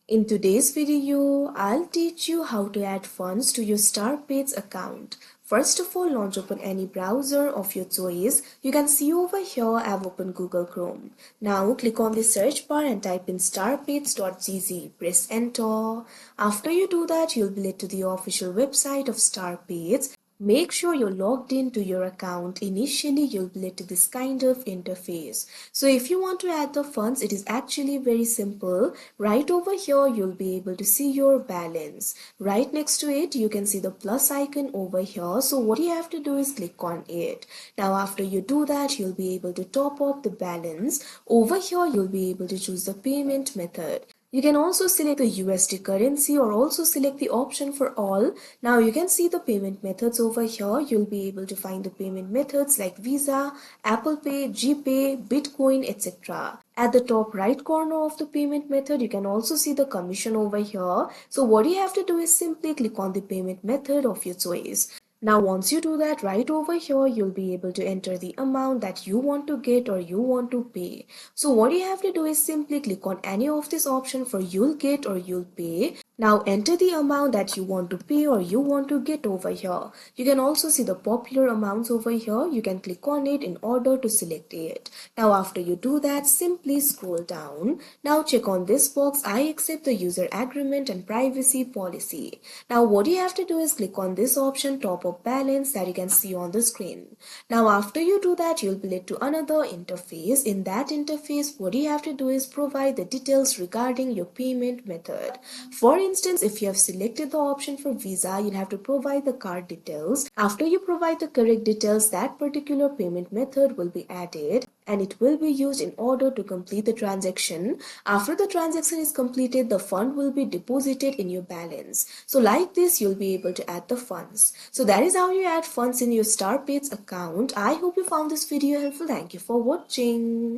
In today's video, I'll teach you how to add funds to your StarPets account. First of all, launch open any browser of your choice. You can see over here I've opened Google Chrome. Now click on the search bar and type in starpets.gg. Press enter. After you do that, you'll be led to the official website of StarPets. Make sure you're logged into your account. Initially, you'll be led to this kind of interface. So if you want to add the funds, it is actually very simple. Right over here, you'll be able to see your balance. Right next to it, you can see the plus icon over here. So what you have to do is click on it. Now, after you do that, you'll be able to top up the balance. Over here, you'll be able to choose the payment method. You can also select the USD currency or also select the option for all. Now you can see the payment methods over here. You'll be able to find the payment methods like Visa, Apple Pay, GPay, Bitcoin, etc. At the top right corner of the payment method, you can also see the commission over here. So what you have to do is simply click on the payment method of your choice. Now once you do that, right over here you'll be able to enter the amount that you want to get or you want to pay. So what you have to do is simply click on any of this option for you'll get or you'll pay. Now enter the amount that you want to pay or you want to get over here. You can also see the popular amounts over here. You can click on it in order to select it. Now after you do that, simply scroll down. Now check on this box, I accept the user agreement and privacy policy. Now what you have to do is click on this option, top up balance, that you can see on the screen. Now after you do that, you'll be led to another interface. In that interface, what you have to do is provide the details regarding your payment method. For instance, if you have selected the option for Visa, you'll have to provide the card details. After you provide the correct details, that particular payment method will be added and it will be used in order to complete the transaction. After the transaction is completed, the fund will be deposited in your balance. So like this, you'll be able to add the funds. So that is how you add funds in your StarPets account. I hope you found this video helpful. Thank you for watching.